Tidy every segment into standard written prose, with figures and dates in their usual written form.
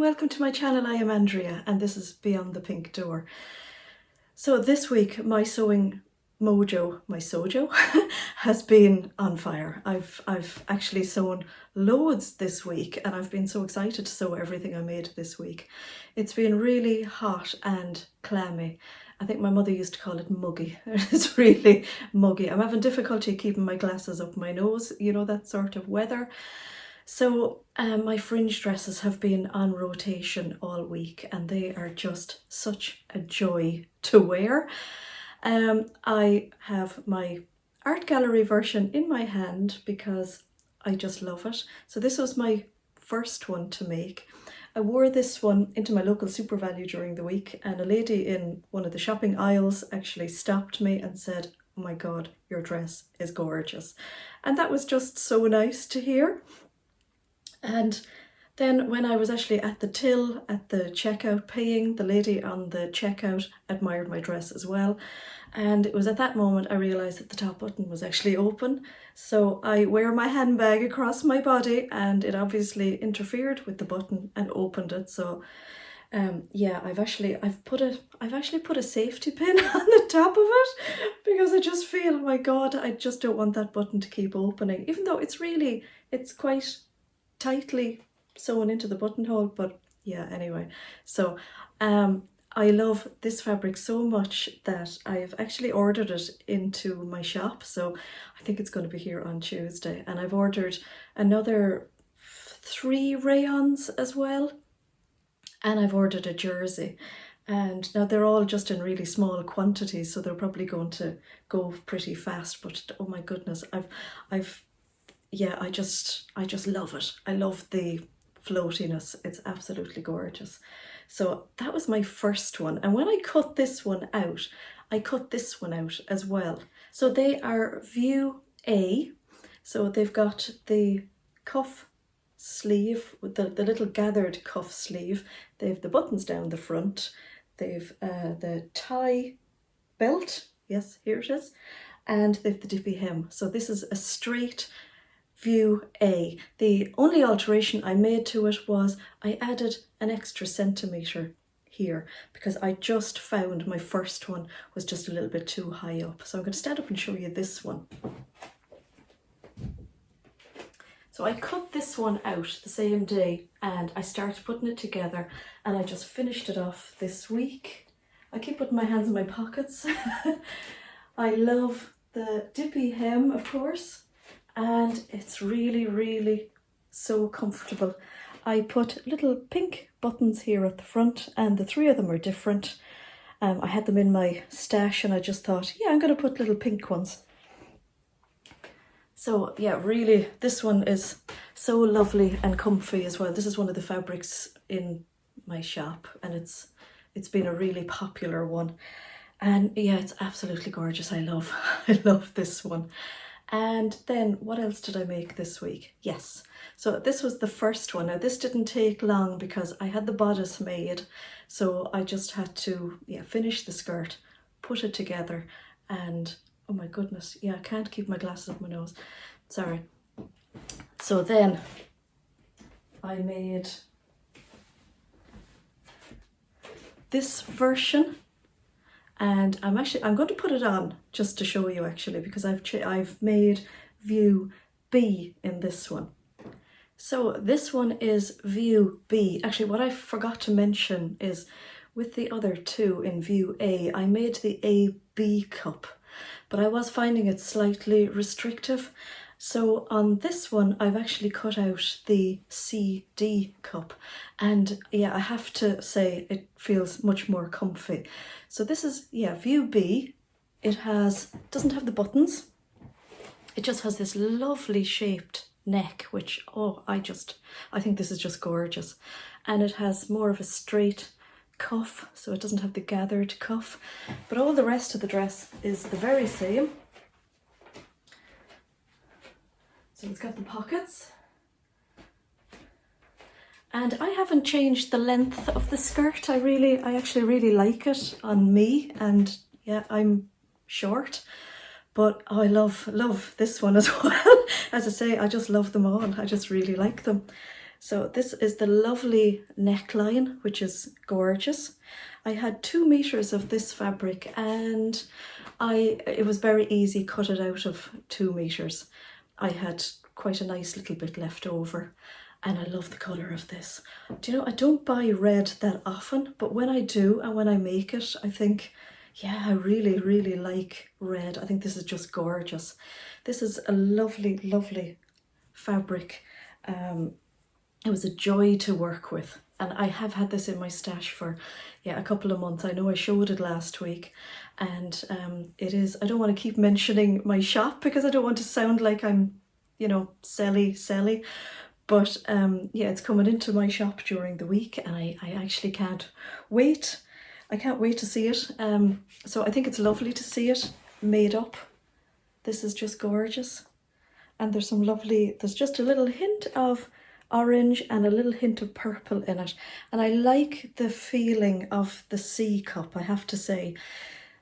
welcome to my channel. I am Andrea and this is Beyond the Pink Door. So this week my sewing mojo, my sojo, has been on fire. I've actually sewn loads this week and I've been so excited to sew everything I made this week. It's been really hot and clammy. I think my mother used to call it muggy. It's really muggy. I'm having difficulty keeping my glasses up my nose, you know, that sort of weather. So my fringe dresses have been on rotation all week and they are just such a joy to wear. I have my art gallery version in my hand because I just love it. So this was my first one to make. I wore this one into my local Super Value during the week and a lady in one of the shopping aisles actually stopped me and said, "Oh my God, your dress is gorgeous." And that was just so nice to hear. And then when I was actually at the till, at the checkout paying, the lady on the checkout admired my dress as well. And it was at that moment I realised that the top button was actually open. So I wear my handbag across my body and it obviously interfered with the button and opened it. So yeah, I've actually put a safety pin on the top of it because I just feel, my God, I just don't want that button to keep opening, even though it's quite tightly sewn into the buttonhole. But yeah, anyway, so I love this fabric so much that I've actually ordered it into my shop. So I think it's going to be here on Tuesday, and I've ordered another 3 rayons as well, and I've ordered a jersey. And now they're all just in really small quantities, so they're probably going to go pretty fast. But oh my goodness, yeah, I just love it. I love the floatiness. It's absolutely gorgeous. So that was my first one. And when I cut this one out, I cut this one out as well. So they are view A. So they've got the cuff sleeve with the little gathered cuff sleeve. They've the buttons down the front. They've the tie belt. Yes, here it is. And they've the dippy hem. So this is a straight view A. The only alteration I made to it was I added an extra centimetre here because I just found my first one was just a little bit too high up. So I'm going to stand up and show you this one. So I cut this one out the same day and I started putting it together and I just finished it off this week. I keep putting my hands in my pockets. I love the dippy hem, of course. And it's really, really so comfortable. I put little pink buttons here at the front and the 3 of them are different. I had them in my stash and I just thought, yeah, I'm going to put little pink ones. So yeah, really, this one is so lovely and comfy as well. This is one of the fabrics in my shop and it's been a really popular one. And yeah, it's absolutely gorgeous. I love this one. And then what else did I make this week? Yes, so this was the first one. Now this didn't take long because I had the bodice made, so I just had to finish the skirt, put it together, and oh my goodness, yeah, I can't keep my glasses up my nose, sorry. So then I made this version. And I'm going to put it on just to show you actually because I've made view B in this one. So this one is view B. Actually, what I forgot to mention is with the other 2 in view A, I made the AB cup, but I was finding it slightly restrictive. So on this one, I've actually cut out the CD cup. And yeah, I have to say it feels much more comfy. So this is, yeah, view B. It doesn't have the buttons. It just has this lovely shaped neck, which, oh, I think this is just gorgeous. And it has more of a straight cuff, so it doesn't have the gathered cuff. But all the rest of the dress is the very same. So it's got the pockets. And I haven't changed the length of the skirt. I actually really like it on me. And yeah, I'm short, but I love this one as well. As I say, I just love them all. I just really like them. So this is the lovely neckline, which is gorgeous. I had 2 meters of this fabric and it was very easy, cut it out of 2 meters. I had quite a nice little bit left over and I love the colour of this. Do you know, I don't buy red that often, but when I do and when I make it, I think, yeah, I really, really like red. I think this is just gorgeous. This is a lovely, lovely fabric. It was a joy to work with, and I have had this in my stash for a couple of months. I know I showed it last week, and it is, I don't want to keep mentioning my shop because I don't want to sound like I'm, you know, selly, but yeah, it's coming into my shop during the week and I actually can't wait. I can't wait to see it. So I think it's lovely to see it made up. This is just gorgeous. And there's some lovely, there's just a little hint of orange and a little hint of purple in it. And I like the feeling of the C cup, I have to say.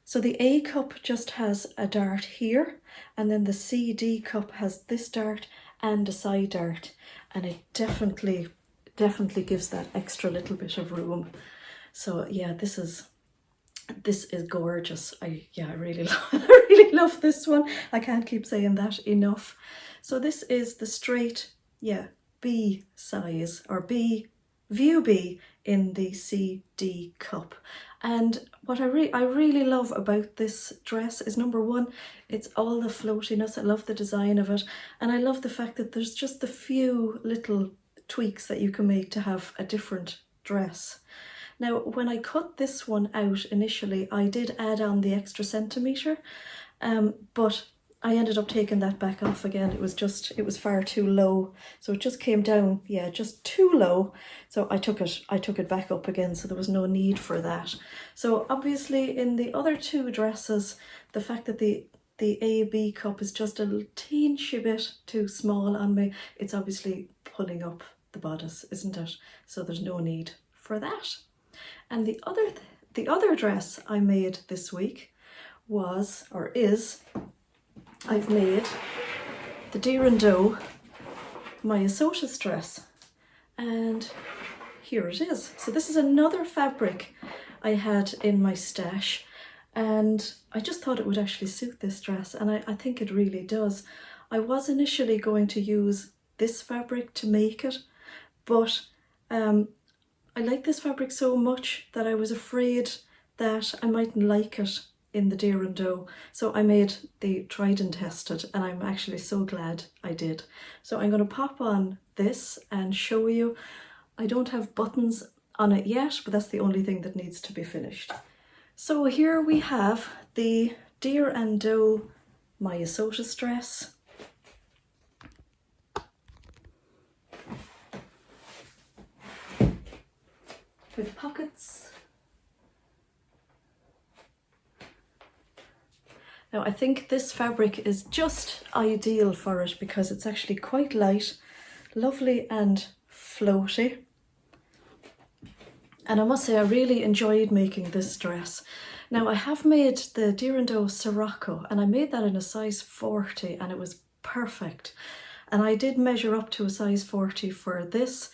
So the A cup just has a dart here, and then the CD cup has this dart and a side dart. And it definitely gives that extra little bit of room. So yeah, this is gorgeous. I really love this one. I can't keep saying that enough. So this is the straight, B size, or B, view B in the CD cup. And what I really love about this dress is, number one, it's all the floatiness. I love the design of it. And I love the fact that there's just a few little tweaks that you can make to have a different dress. Now, when I cut this one out initially, I did add on the extra centimetre, but I ended up taking that back off again. It was far too low. So it just came down, just too low. So I took it back up again, so there was no need for that. So obviously in the other 2 dresses, the fact that the AB cup is just a teensy bit too small on me, it's obviously pulling up the bodice, isn't it? So there's no need for that. And the other dress I made this week is I've made the Deer and Doe Myosotis dress, and here it is. So this is another fabric I had in my stash, and I just thought it would actually suit this dress, and I think it really does. I was initially going to use this fabric to make it, but I like this fabric so much that I was afraid that I mightn't like it in the Deer and Doe. So I made the tried and tested, and I'm actually so glad I did. So I'm going to pop on this and show you. I don't have buttons on it yet, but that's the only thing that needs to be finished. So here we have the Deer and Doe Myosotis dress. With pockets. Now I think this fabric is just ideal for it because it's actually quite light, lovely and floaty. And I must say I really enjoyed making this dress. Now I have made the Deer and Doe Sirocco, and I made that in a size 40 and it was perfect. And I did measure up to a size 40 for this.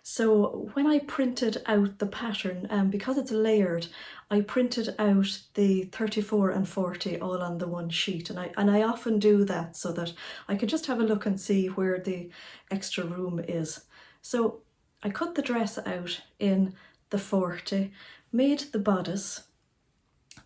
So when I printed out the pattern, because it's layered, I printed out the 34 and 40 all on the one sheet, and I often do that so that I can just have a look and see where the extra room is. So I cut the dress out in the 40, made the bodice,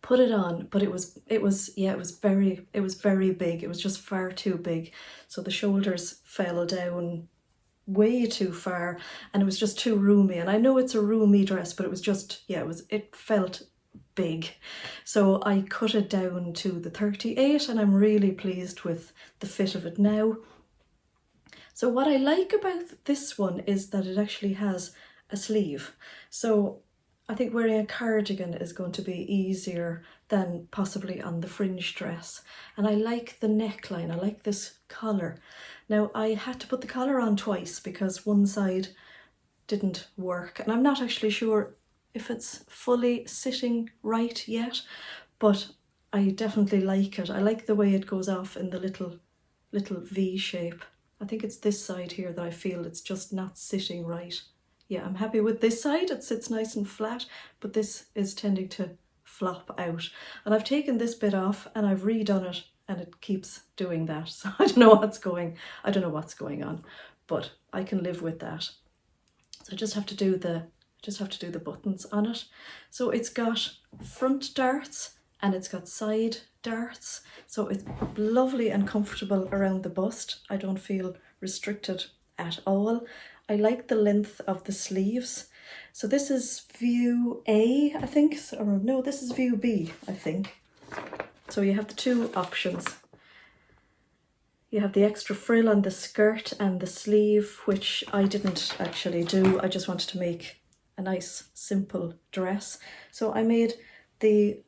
put it on, but it was very big. It was just far too big. So the shoulders fell down way too far and it was just too roomy. And I know it's a roomy dress, but it was just, it felt big. So I cut it down to the 38 and I'm really pleased with the fit of it now. So what I like about this one is that it actually has a sleeve. So I think wearing a cardigan is going to be easier than possibly on the fringe dress. And I like the neckline, I like this collar. Now I had to put the collar on twice because one side didn't work, and I'm not actually sure if it's fully sitting right yet, but I definitely like it. I like the way it goes off in the little V shape. I think it's this side here that I feel it's just not sitting right. Yeah, I'm happy with this side, it sits nice and flat, but this is tending to flop out. And I've taken this bit off and I've redone it and it keeps doing that. So I don't know what's going on, but I can live with that. So I just have to do the buttons on it. So it's got front darts and it's got side darts. So it's lovely and comfortable around the bust. I don't feel restricted at all. I like the length of the sleeves. So this is view A, I think, or no, this is view B, I think. So you have the two options. You have the extra frill on the skirt and the sleeve, which I didn't actually do. I just wanted to make a nice, simple dress. So I made the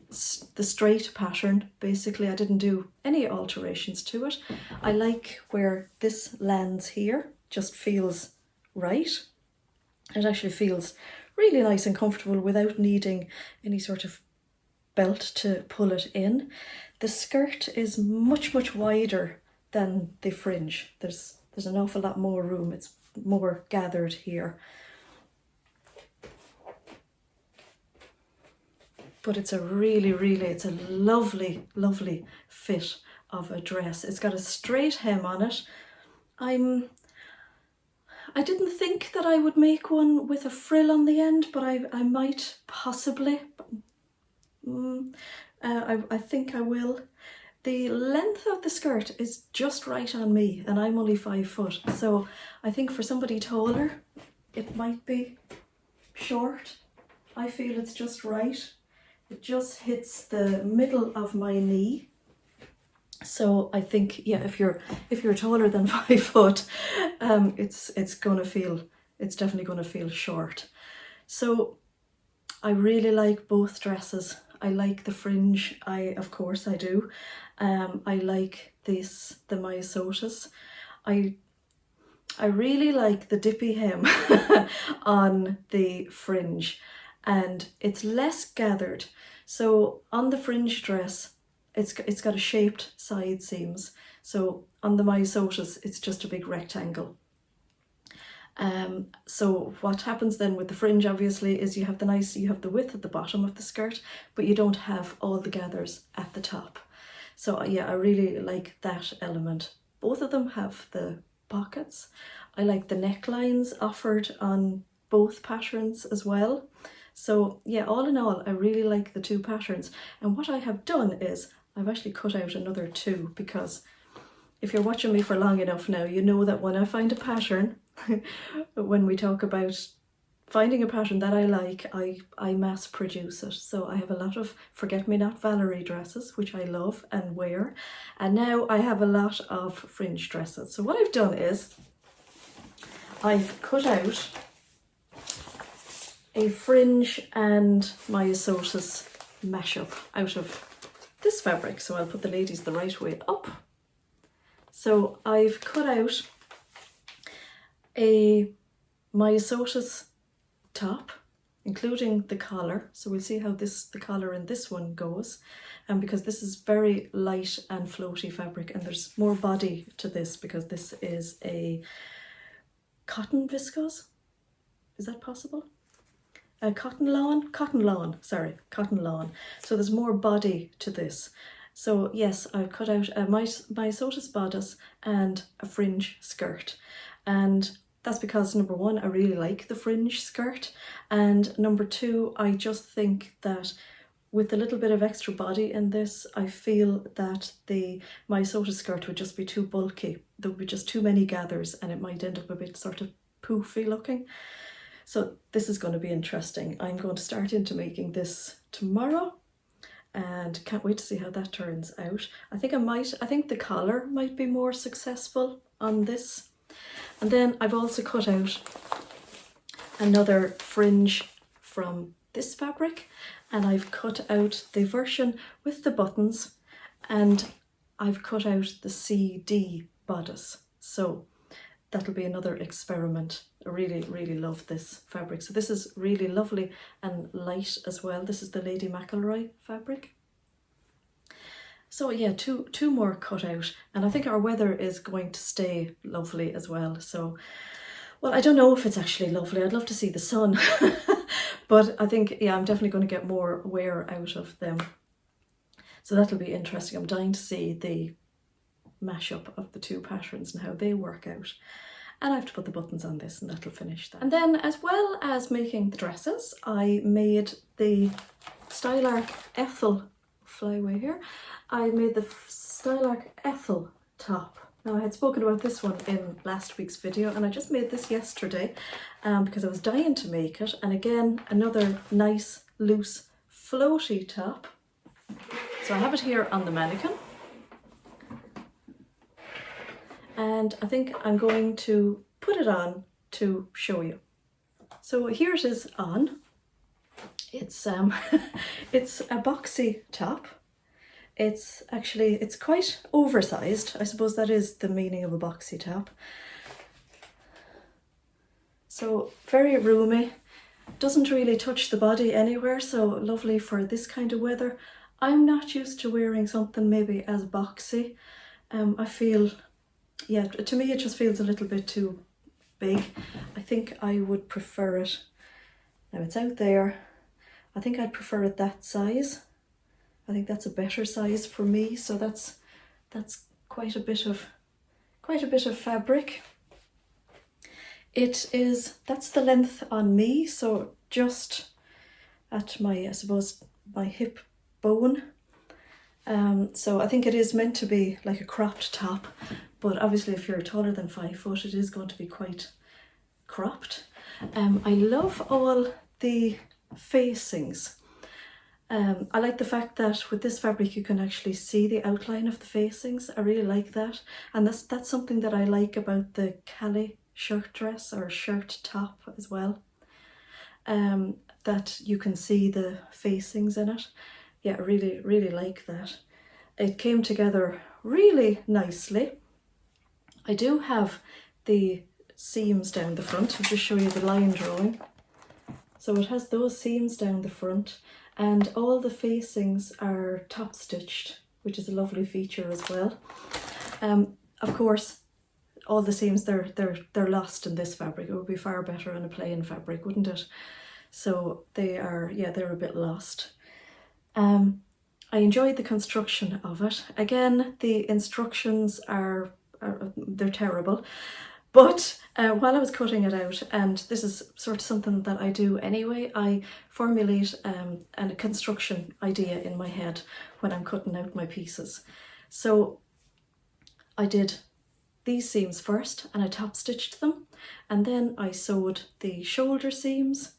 straight pattern, basically. I didn't do any alterations to it. I like where this lands here, just feels right. It actually feels really nice and comfortable without needing any sort of belt to pull it in. The skirt is much wider than the fringe. There's an awful lot more room. It's more gathered here. But it's a it's a lovely fit of a dress. It's got a straight hem on it. I didn't think that I would make one with a frill on the end, but I might possibly. I think I will. The length of the skirt is just right on me, and I'm only 5 foot. So I think for somebody taller, it might be short. I feel it's just right. It just hits the middle of my knee. So I think, yeah, if you're taller than 5 foot, it's definitely gonna feel short. So I really like both dresses. I like the fringe, of course I do. I like the Myosotis. I really like the dippy hem on the fringe, and it's less gathered. So on the fringe dress, it's got a shaped side seams. So on the Myosotis, it's just a big rectangle. So what happens then with the fringe, obviously, is you have the width at the bottom of the skirt, but you don't have all the gathers at the top. So yeah, I really like that element. Both of them have the pockets. I like the necklines offered on both patterns as well. So yeah, all in all, I really like the two patterns. And what I have done is I've actually cut out another 2, because if you're watching me for long enough now, you know that when I find a pattern, when we talk about finding a pattern that I like, I mass produce it. So I have a lot of Forget-Me-Not Valerie dresses, which I love and wear. And now I have a lot of fringe dresses. So what I've done is I've cut out a fringe and Myosotis mashup out of this fabric. So I'll put the ladies the right way up. So I've cut out a Myosotis top, including the collar. So we'll see how the collar in this one goes. And because this is very light and floaty fabric, and there's more body to this because this is a cotton viscose. Is that possible? Cotton lawn. So there's more body to this. So yes, I've cut out a Myosotis bodice and a fringe skirt. And that's because, number one, I really like the fringe skirt. And number two, I just think that with a little bit of extra body in this, I feel that the Myosotis skirt would just be too bulky. There would be just too many gathers and it might end up a bit sort of poofy looking. So this is going to be interesting. I'm going to start into making this tomorrow and can't wait to see how that turns out. I think the collar might be more successful on this. And then I've also cut out another fringe from this fabric, and I've cut out the version with the buttons, and I've cut out the CD bodice. So that'll be another experiment. I really love this fabric. So this is really lovely and light as well. This is the Lady McElroy fabric. So yeah, two more cut out, and I think our weather is going to stay lovely as well. So, well, I don't know if it's actually lovely. I'd love to see the sun, but I think, yeah, I'm definitely going to get more wear out of them. So that'll be interesting. I'm dying to see the mashup of the two patterns and how they work out. And I have to put the buttons on this and that'll finish that. And then, as well as making the dresses, I made the Stylearc Ethel, fly away here, I made the Stylearc Ethel top. Now, I had spoken about this one in last week's video, and I just made this yesterday because I was dying to make it. And again, another nice, loose, floaty top. So I have it here on the mannequin. And I think I'm going to put it on to show you. So here it is on. It's it's a boxy top. It's quite oversized. I suppose that is the meaning of a boxy top. So very roomy, doesn't really touch the body anywhere, so lovely for this kind of weather. I'm not used to wearing something maybe as boxy. I feel, yeah, to me it just feels a little bit too big. I think I would prefer it, now it's out there, I think I'd prefer it that size. I think that's a better size for me, so that's quite a bit of fabric. That's the length on me, so just at my, I suppose, my hip bone. So I think it is meant to be like a cropped top, but obviously if you're taller than 5 foot, it is going to be quite cropped. I love all the facings. I like the fact that with this fabric you can actually see the outline of the facings. I really like that, and that's something that I like about the Calais shirt dress or shirt top as well, that you can see the facings in it. Yeah, I really like that. It came together really nicely. I do have the seams down the front. I'll just show you the line drawing. So it has those seams down the front, and all the facings are top stitched, which is a lovely feature as well. Of course, all the seams, they're lost in this fabric. It would be far better in a plain fabric, wouldn't it? So they are, yeah, they're a bit lost. I enjoyed the construction of it. Again, the instructions they're terrible. But while I was cutting it out, and this is sort of something that I do anyway, I formulate a construction idea in my head when I'm cutting out my pieces. So I did these seams first and I top stitched them, and then I sewed the shoulder seams.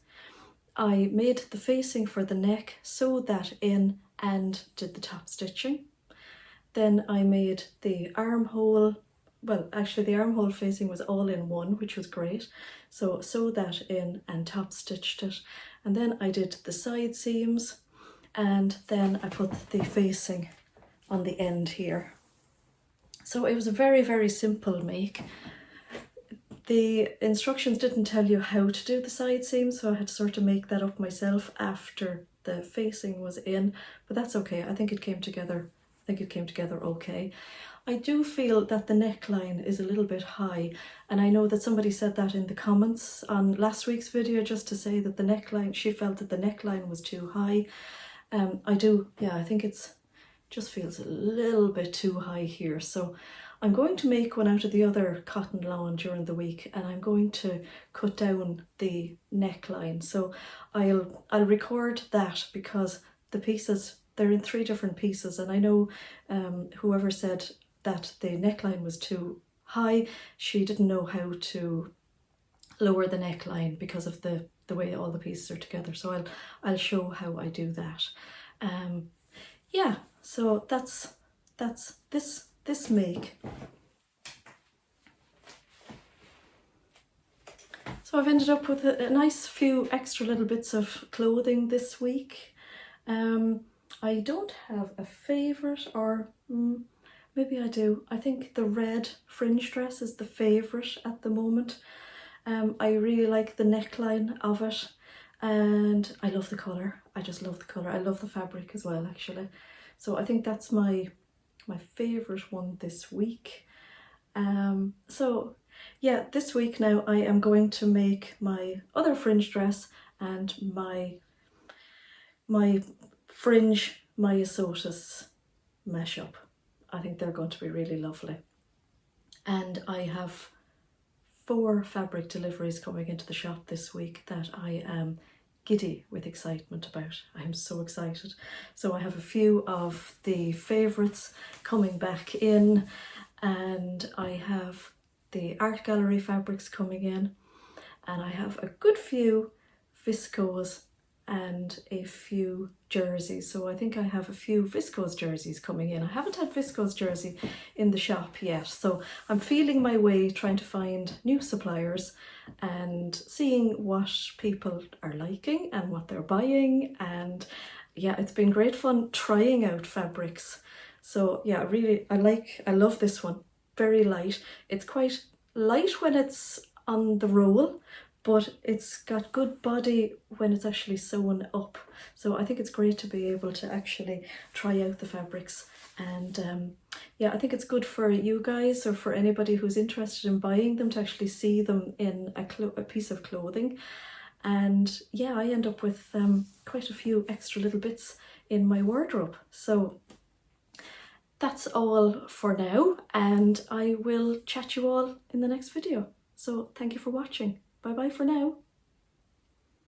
I made the facing for the neck, sewed that in and did the top stitching. Then I made the armhole. Well, actually the armhole facing was all in one, which was great. So sewed that in and top stitched it. And then I did the side seams, and then I put the facing on the end here. So it was a very simple make. The instructions didn't tell you how to do the side seams, so I had to sort of make that up myself after the facing was in, but that's okay. I think it came together okay. I do feel that the neckline is a little bit high, and I know that somebody said that in the comments on last week's video, just to say that the neckline, she felt that the neckline was too high. I think it's just feels a little bit too high here. So I'm going to make one out of the other cotton lawn during the week, and I'm going to cut down the neckline. So I'll record that, because the pieces, they're in 3 different pieces, and I know whoever said that the neckline was too high, she didn't know how to lower the neckline because of the way all the pieces are together. So I'll show how I do that. Yeah, so that's this make. So I've ended up with a nice few extra little bits of clothing this week. I don't have a favourite, or maybe I do. I think the red fringe dress is the favourite at the moment. I really like the neckline of it, and I love the colour. I just love the colour. I love the fabric as well, actually. So I think that's my my favourite one this week. So yeah, this week now I am going to make my other fringe dress and my Fringe Myosotis mesh up. I think they're going to be really lovely. And I have 4 fabric deliveries coming into the shop this week that I am giddy with excitement about. I'm so excited. So I have a few of the favourites coming back in, and I have the art gallery fabrics coming in, and I have a good few viscose and a few jerseys. So I think I have a few viscose jerseys coming in. I haven't had viscose jersey in the shop yet, so I'm feeling my way, trying to find new suppliers and seeing what people are liking and what they're buying. And yeah, it's been great fun trying out fabrics. So yeah, really, I love this one. Very light. It's quite light when it's on the roll, but it's got good body when it's actually sewn up. So I think it's great to be able to actually try out the fabrics. And yeah, I think it's good for you guys or for anybody who's interested in buying them to actually see them in a piece of clothing. And yeah, I end up with quite a few extra little bits in my wardrobe. So that's all for now, and I will chat you all in the next video. So thank you for watching. Bye bye for now.